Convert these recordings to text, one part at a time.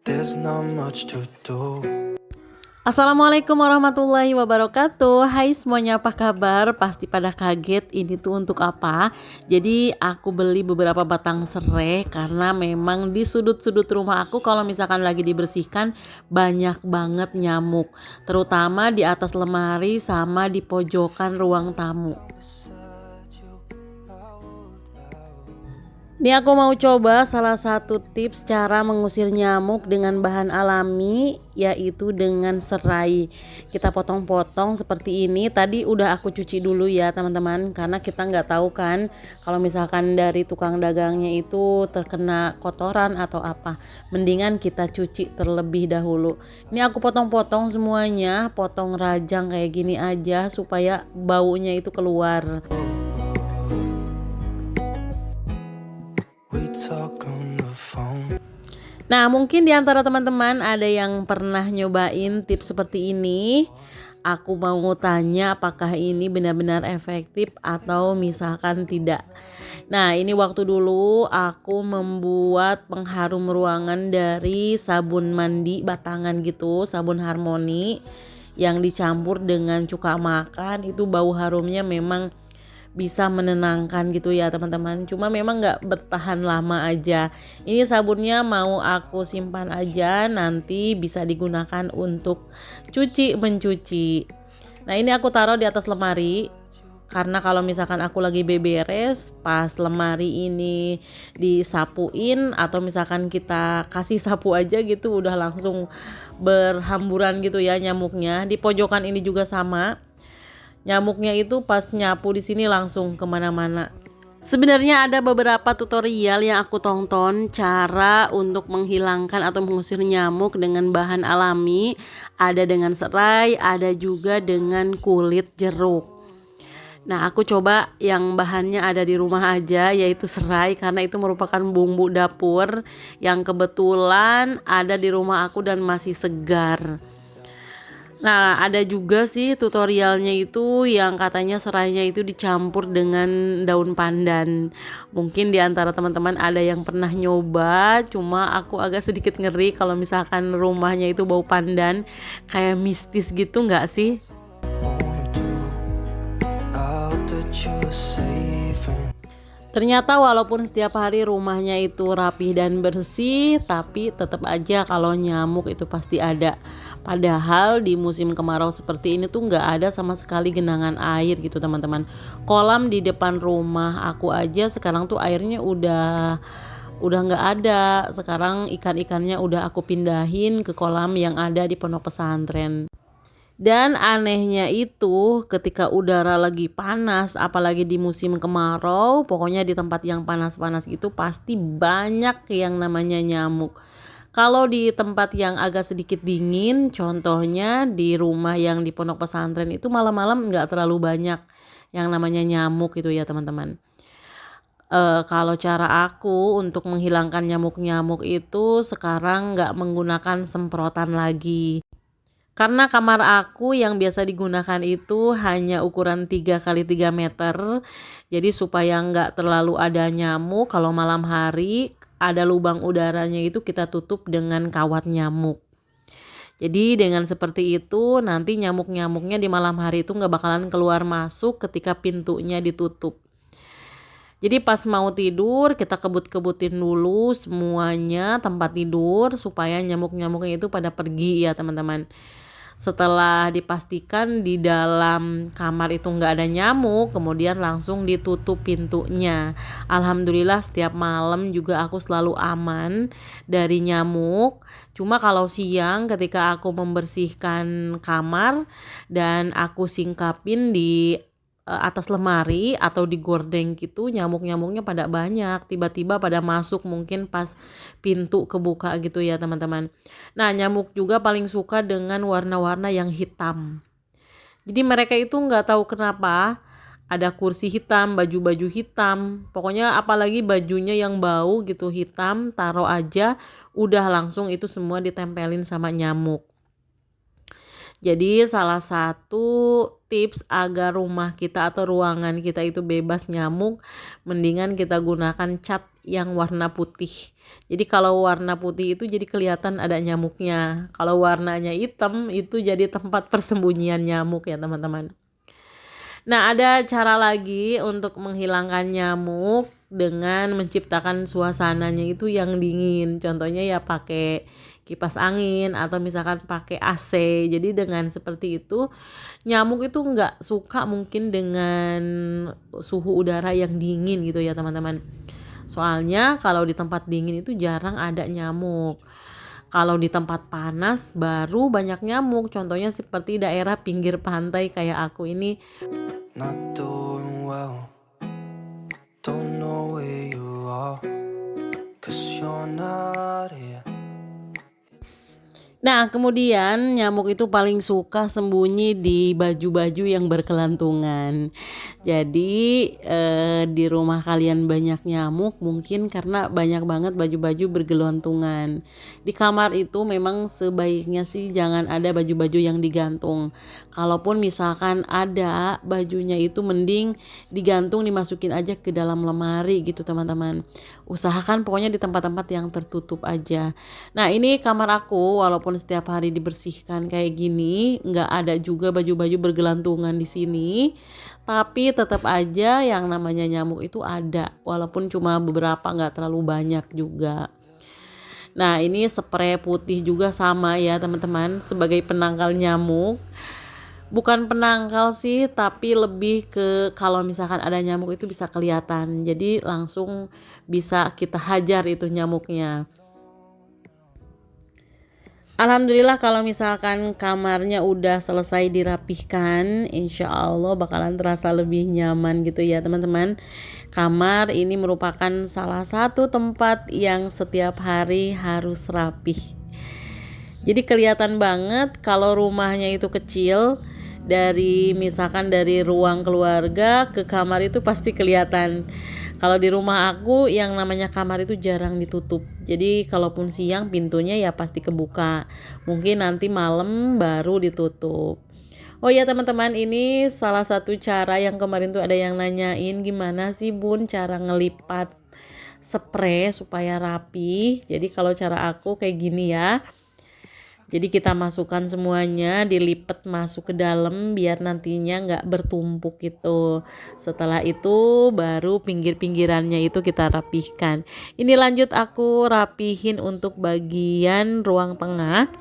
there's not much to do. Assalamualaikum warahmatullahi wabarakatuh. Hai semuanya, apa kabar? Pasti pada kaget ini tuh untuk apa. Jadi aku beli beberapa batang serai karena memang di sudut-sudut rumah aku kalau misalkan lagi dibersihkan banyak banget nyamuk, terutama di atas lemari sama di pojokan ruang tamu. Ini aku mau coba salah satu tips cara mengusir nyamuk dengan bahan alami, yaitu dengan serai. Kita potong-potong seperti ini. Tadi udah aku cuci dulu ya teman-teman, karena kita nggak tahu kan kalau misalkan dari tukang dagangnya itu terkena kotoran atau apa. Mendingan kita cuci terlebih dahulu. Ini aku potong-potong semuanya, potong rajang kayak gini aja supaya baunya itu keluar. Nah, mungkin di antara teman-teman ada yang pernah nyobain tips seperti ini. Aku mau tanya apakah ini benar-benar efektif atau misalkan tidak. Nah, ini waktu dulu aku membuat pengharum ruangan dari sabun mandi batangan gitu, sabun Harmony yang dicampur dengan cuka makan. Itu bau harumnya memang bisa menenangkan gitu ya teman-teman, cuma memang nggak bertahan lama aja. Ini sabunnya mau aku simpan aja, nanti bisa digunakan untuk mencuci. Nah, ini aku taruh di atas lemari karena kalau misalkan aku lagi beberes pas lemari ini disapuin atau misalkan kita kasih sapu aja gitu udah langsung berhamburan gitu ya nyamuknya. Di pojokan ini juga sama. Nyamuknya itu pas nyapu di sini langsung kemana-mana. Sebenarnya ada beberapa tutorial yang aku tonton cara untuk menghilangkan atau mengusir nyamuk dengan bahan alami. Ada dengan serai, ada juga dengan kulit jeruk. Nah, aku coba yang bahannya ada di rumah aja, yaitu serai, karena itu merupakan bumbu dapur yang kebetulan ada di rumah aku dan masih segar. Nah, ada juga sih tutorialnya itu yang katanya serainya itu dicampur dengan daun pandan. Mungkin di antara teman-teman ada yang pernah nyoba, cuma aku agak sedikit ngeri kalau misalkan rumahnya itu bau pandan, kayak mistis gitu nggak sih? Ternyata walaupun setiap hari rumahnya itu rapih dan bersih, tapi tetap aja kalau nyamuk itu pasti ada. Padahal di musim kemarau seperti ini tuh nggak ada sama sekali genangan air gitu teman-teman. Kolam di depan rumah aku aja sekarang tuh airnya udah nggak ada. Sekarang ikan-ikannya udah aku pindahin ke kolam yang ada di pondok pesantren. Dan anehnya itu ketika udara lagi panas, apalagi di musim kemarau, pokoknya di tempat yang panas-panas itu pasti banyak yang namanya nyamuk. Kalau di tempat yang agak sedikit dingin, contohnya di rumah yang di pondok pesantren itu malam-malam nggak terlalu banyak yang namanya nyamuk itu ya teman-teman. Kalau cara aku untuk menghilangkan nyamuk-nyamuk itu sekarang nggak menggunakan semprotan lagi. Karena kamar aku yang biasa digunakan itu hanya ukuran 3 x 3 meter. Jadi supaya nggak terlalu ada nyamuk, kalau malam hari ada lubang udaranya itu kita tutup dengan kawat nyamuk. Jadi dengan seperti itu nanti nyamuk-nyamuknya di malam hari itu nggak bakalan keluar masuk ketika pintunya ditutup. Jadi pas mau tidur kita kebut-kebutin dulu semuanya tempat tidur supaya nyamuk-nyamuknya itu pada pergi ya teman-teman. Setelah dipastikan di dalam kamar itu nggak ada nyamuk, kemudian langsung ditutup pintunya. Alhamdulillah setiap malam juga aku selalu aman dari nyamuk. Cuma kalau siang ketika aku membersihkan kamar dan aku singkapin di atas lemari atau di gordeng gitu, nyamuk-nyamuknya pada banyak, tiba-tiba pada masuk mungkin pas pintu kebuka gitu ya teman-teman. Nah, nyamuk juga paling suka dengan warna-warna yang hitam. Jadi mereka itu nggak tahu kenapa ada kursi hitam, baju-baju hitam, pokoknya apalagi bajunya yang bau gitu hitam, taruh aja udah langsung itu semua ditempelin sama nyamuk. Jadi salah satu tips agar rumah kita atau ruangan kita itu bebas nyamuk, mendingan kita gunakan cat yang warna putih. Jadi kalau warna putih itu jadi kelihatan ada nyamuknya. Kalau warnanya hitam itu jadi tempat persembunyian nyamuk ya teman-teman. Nah, ada cara lagi untuk menghilangkan nyamuk dengan menciptakan suasananya itu yang dingin. Contohnya ya pakai kipas angin atau misalkan pakai AC. Jadi dengan seperti itu nyamuk itu nggak suka mungkin dengan suhu udara yang dingin gitu ya teman-teman. Soalnya kalau di tempat dingin itu jarang ada nyamuk. Kalau di tempat panas baru banyak nyamuk. Contohnya seperti daerah pinggir pantai kayak aku ini. Not doing well. Don't know where you are. 'Cause you're not here. Nah, kemudian nyamuk itu paling suka sembunyi di baju-baju yang berkelantungan. Jadi di rumah kalian banyak nyamuk mungkin karena banyak banget baju-baju bergelantungan. Di kamar itu memang sebaiknya sih jangan ada baju-baju yang digantung. Kalaupun misalkan ada bajunya itu mending digantung, dimasukin aja ke dalam lemari gitu teman-teman. Usahakan pokoknya di tempat-tempat yang tertutup aja. Nah, ini kamar aku walaupun setiap hari dibersihkan kayak gini, nggak ada juga baju-baju bergelantungan di sini, tapi tetap aja yang namanya nyamuk itu ada, walaupun cuma beberapa, nggak terlalu banyak juga. Nah, ini spray putih juga sama ya teman-teman, sebagai penangkal nyamuk. Bukan penangkal sih, tapi lebih ke kalau misalkan ada nyamuk itu bisa kelihatan, jadi langsung bisa kita hajar itu nyamuknya. Alhamdulillah kalau misalkan kamarnya udah selesai dirapihkan, insya Allah bakalan terasa lebih nyaman gitu ya teman-teman. Kamar ini merupakan salah satu tempat yang setiap hari harus rapih. Jadi kelihatan banget kalau rumahnya itu kecil, dari misalkan dari ruang keluarga ke kamar itu pasti kelihatan. Kalau di rumah aku yang namanya kamar itu jarang ditutup. Jadi kalaupun siang pintunya ya pasti kebuka. Mungkin nanti malam baru ditutup. Oh ya teman-teman, ini salah satu cara yang kemarin tuh ada yang nanyain gimana sih Bun cara ngelipat spray supaya rapi. Jadi kalau cara aku kayak gini ya. Jadi kita masukkan semuanya, dilipat masuk ke dalam biar nantinya nggak bertumpuk gitu. Setelah itu baru pinggir-pinggirannya itu kita rapihkan. Ini lanjut aku rapihin untuk bagian ruang tengah.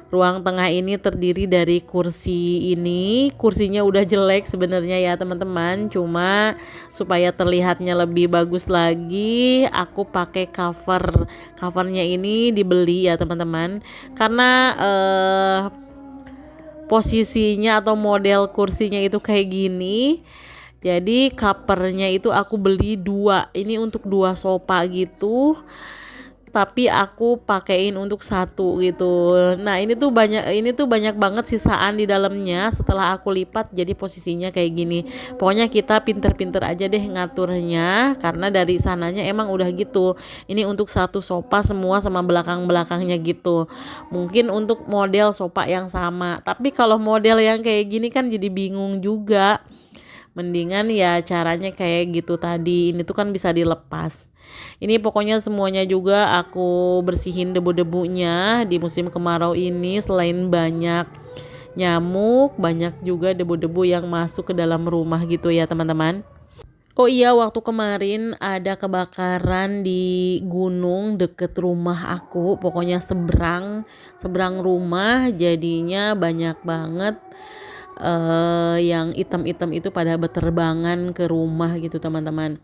Ruang tengah ini terdiri dari kursi ini. Kursinya udah jelek sebenarnya ya teman-teman, cuma supaya terlihatnya lebih bagus lagi aku pakai covernya ini dibeli ya teman-teman, karena posisinya atau model kursinya itu kayak gini. Jadi covernya itu aku beli 2, ini untuk 2 sofa gitu, tapi aku pakein untuk 1 gitu. Nah, ini tuh banyak banget sisaan di dalamnya setelah aku lipat, jadi posisinya kayak gini. Pokoknya kita pinter-pinter aja deh ngaturnya, karena dari sananya emang udah gitu. Ini untuk 1 sofa semua sama belakang-belakangnya gitu. Mungkin untuk model sofa yang sama, tapi kalau model yang kayak gini kan jadi bingung juga. Mendingan ya caranya kayak gitu tadi, ini tuh kan bisa dilepas. Ini pokoknya semuanya juga aku bersihin debu-debunya di musim kemarau ini. Selain banyak nyamuk, banyak juga debu-debu yang masuk ke dalam rumah gitu ya teman-teman. Oh iya, waktu kemarin ada kebakaran di gunung deket rumah aku, pokoknya seberang rumah, jadinya banyak banget yang item-item itu pada berterbangan ke rumah gitu teman-teman.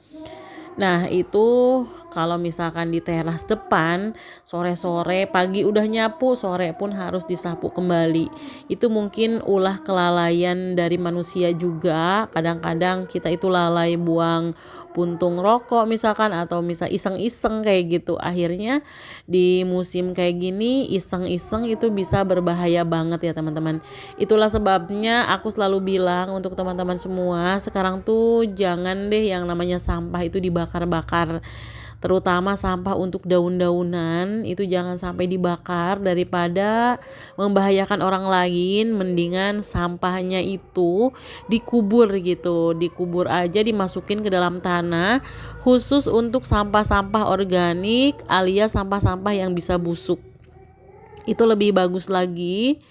Nah itu kalau misalkan di teras depan sore-sore, pagi udah nyapu, sore pun harus disapu kembali. Itu mungkin ulah kelalaian dari manusia juga. Kadang-kadang kita itu lalai buang puntung rokok misalkan, atau misal iseng-iseng kayak gitu. Akhirnya di musim kayak gini iseng-iseng itu bisa berbahaya banget ya teman-teman. Itulah sebabnya aku selalu bilang untuk teman-teman semua, sekarang tuh jangan deh yang namanya sampah itu dibakar-bakar. terutama sampah untuk daun-daunan itu jangan sampai dibakar, daripada membahayakan orang lain mendingan sampahnya itu dikubur gitu, dikubur aja, dimasukin ke dalam tanah khusus untuk sampah-sampah organik alias sampah-sampah yang bisa busuk, itu lebih bagus lagi.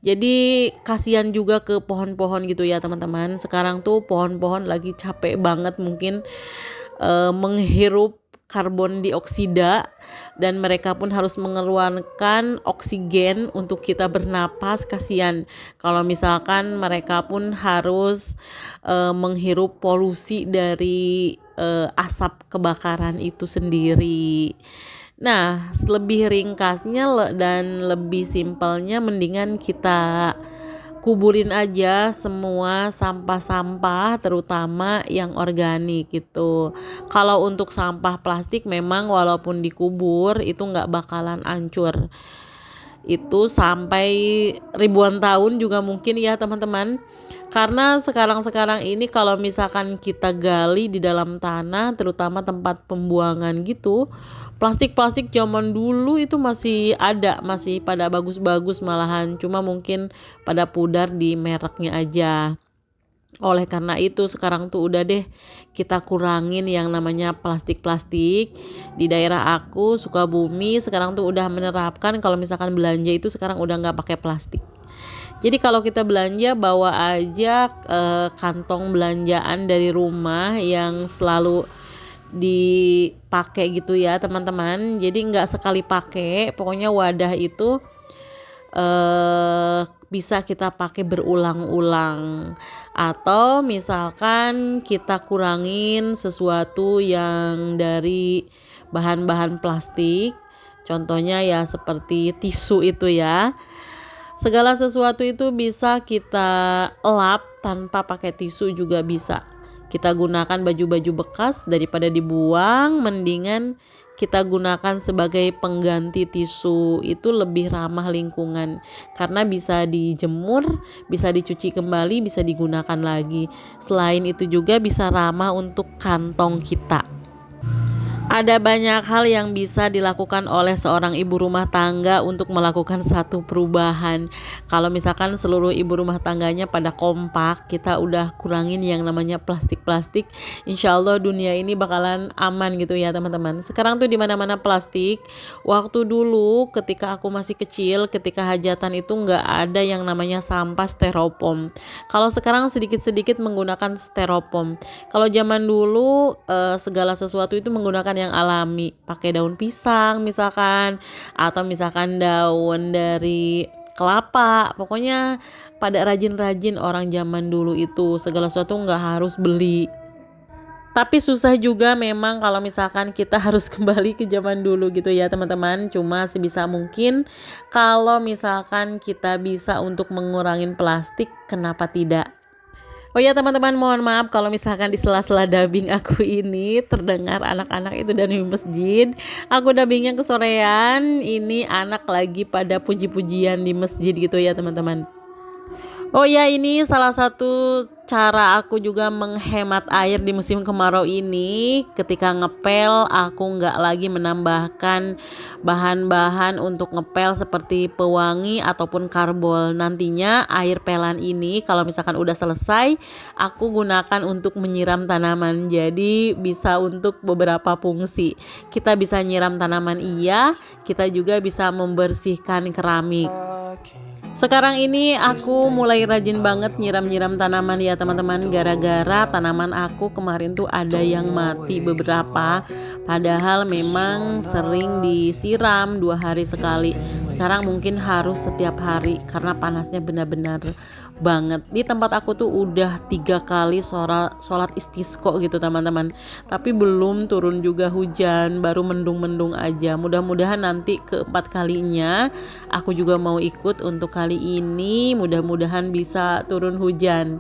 Jadi kasihan juga ke pohon-pohon gitu ya teman-teman. Sekarang tuh pohon-pohon lagi capek banget mungkin menghirup karbon dioksida, dan mereka pun harus mengeluarkan oksigen untuk kita bernapas. Kasihan kalau misalkan mereka pun harus menghirup polusi dari asap kebakaran itu sendiri. Nah, lebih ringkasnya dan lebih simpelnya mendingan kita kuburin aja semua sampah-sampah, terutama yang organik gitu. Kalau untuk sampah plastik memang walaupun dikubur itu nggak bakalan hancur, itu sampai ribuan tahun juga mungkin ya teman-teman. Karena sekarang ini kalau misalkan kita gali di dalam tanah, terutama tempat pembuangan gitu, plastik-plastik zaman dulu itu masih ada, masih pada bagus-bagus malahan, cuma mungkin pada pudar di mereknya aja. Oleh karena itu sekarang tuh udah deh kita kurangin yang namanya plastik-plastik. Di daerah aku Sukabumi sekarang tuh udah menerapkan kalau misalkan belanja itu sekarang udah nggak pakai plastik. Jadi kalau kita belanja bawa aja kantong belanjaan dari rumah yang selalu dipakai gitu ya teman-teman. Jadi nggak sekali pakai, pokoknya wadah itu bisa kita pakai berulang-ulang. Atau misalkan kita kurangin sesuatu yang dari bahan-bahan plastik, contohnya ya seperti tisu itu ya. Segala sesuatu itu bisa kita lap tanpa pakai tisu juga bisa. Kita gunakan baju-baju bekas daripada dibuang, mendingan kita gunakan sebagai pengganti tisu, itu lebih ramah lingkungan karena bisa dijemur, bisa dicuci kembali, bisa digunakan lagi. Selain itu juga bisa ramah untuk kantong kita. Ada banyak hal yang bisa dilakukan oleh seorang ibu rumah tangga untuk melakukan satu perubahan. Kalau misalkan seluruh ibu rumah tangganya pada kompak, kita udah kurangin yang namanya plastik-plastik, insya Allah dunia ini bakalan aman gitu ya teman-teman. Sekarang tuh di mana-mana plastik. Waktu dulu ketika aku masih kecil, ketika hajatan itu nggak ada yang namanya sampah styrofoam. Kalau sekarang sedikit-sedikit menggunakan styrofoam. Kalau zaman dulu segala sesuatu itu menggunakan yang alami, pakai daun pisang misalkan, atau misalkan daun dari kelapa. Pokoknya pada rajin-rajin orang zaman dulu itu, segala sesuatu nggak harus beli. Tapi susah juga memang kalau misalkan kita harus kembali ke zaman dulu gitu ya teman-teman. Cuma sebisa mungkin kalau misalkan kita bisa untuk mengurangin plastik, kenapa tidak? Oh ya teman-teman, mohon maaf kalau misalkan di sela-sela dubbing aku ini terdengar anak-anak itu dari masjid. Aku dubbingnya kesorean, ini anak lagi pada puji-pujian di masjid gitu ya teman-teman. Oh ya, ini salah satu cara aku juga menghemat air di musim kemarau ini. Ketika ngepel, aku nggak lagi menambahkan bahan-bahan untuk ngepel seperti pewangi ataupun karbol. Nantinya air pelan ini kalau misalkan udah selesai, aku gunakan untuk menyiram tanaman. Jadi bisa untuk beberapa fungsi. Kita bisa nyiram tanaman, iya, kita juga bisa membersihkan keramik. Sekarang ini aku mulai rajin banget nyiram-nyiram tanaman ya teman-teman, gara-gara tanaman aku kemarin tuh ada yang mati beberapa, padahal memang sering disiram 2 hari sekali. Sekarang mungkin harus setiap hari karena panasnya benar-benar banget. Di tempat aku tuh udah 3 kali sholat istisqo gitu teman-teman, tapi belum turun juga hujan, baru mendung-mendung aja. Mudah-mudahan nanti keempat kalinya aku juga mau ikut. Untuk kali ini mudah-mudahan bisa turun hujan.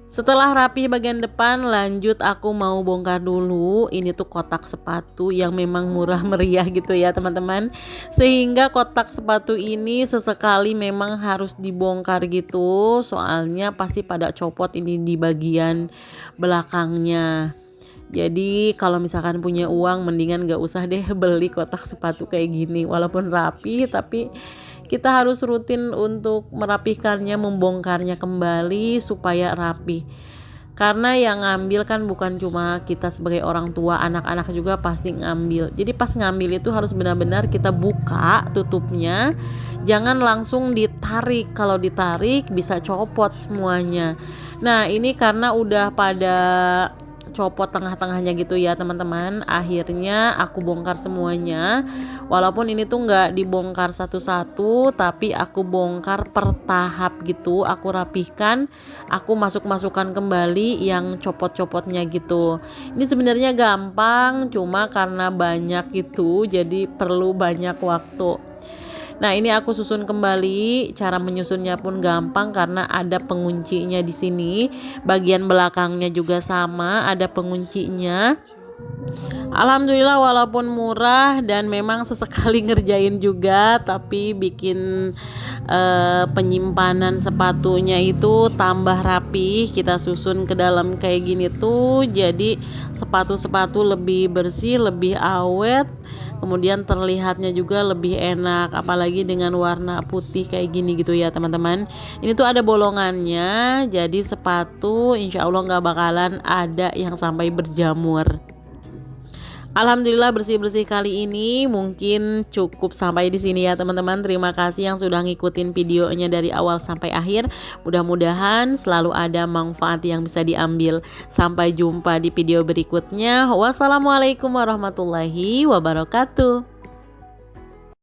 Setelah rapi bagian depan, lanjut aku mau bongkar dulu. Ini tuh kotak sepatu yang memang murah meriah gitu ya teman-teman. Sehingga kotak sepatu ini sesekali memang harus dibongkar gitu. Soalnya pasti pada copot ini di bagian belakangnya. Jadi kalau misalkan punya uang mendingan gak usah deh beli kotak sepatu kayak gini. Walaupun rapi tapi kita harus rutin untuk merapikannya, membongkarnya kembali supaya rapi. Karena yang ngambil kan bukan cuma kita sebagai orang tua, anak-anak juga pasti ngambil. Jadi pas ngambil itu harus benar-benar kita buka tutupnya. Jangan langsung ditarik. Kalau ditarik bisa copot semuanya. Nah, ini karena udah pada copot tengah-tengahnya gitu ya teman-teman. Akhirnya aku bongkar semuanya. Walaupun ini tuh nggak dibongkar satu-satu, tapi aku bongkar per tahap gitu. Aku rapihkan, aku masuk-masukkan kembali yang copot-copotnya gitu. Ini sebenarnya gampang, cuma karena banyak gitu jadi perlu banyak waktu. Nah, ini aku susun kembali. Cara menyusunnya pun gampang karena ada penguncinya di sini. Bagian belakangnya juga sama, ada penguncinya. Alhamdulillah walaupun murah dan memang sesekali ngerjain juga, tapi bikin penyimpanan sepatunya itu tambah rapi. Kita susun ke dalam kayak gini tuh, jadi sepatu-sepatu lebih bersih, lebih awet. Kemudian terlihatnya juga lebih enak, apalagi dengan warna putih kayak gini gitu ya teman-teman. Ini tuh ada bolongannya, jadi sepatu insya Allah nggak bakalan ada yang sampai berjamur. Alhamdulillah bersih-bersih kali ini mungkin cukup sampai di sini ya teman-teman. Terima kasih yang sudah ngikutin videonya dari awal sampai akhir. Mudah-mudahan selalu ada manfaat yang bisa diambil. Sampai jumpa di video berikutnya. Wassalamualaikum warahmatullahi wabarakatuh.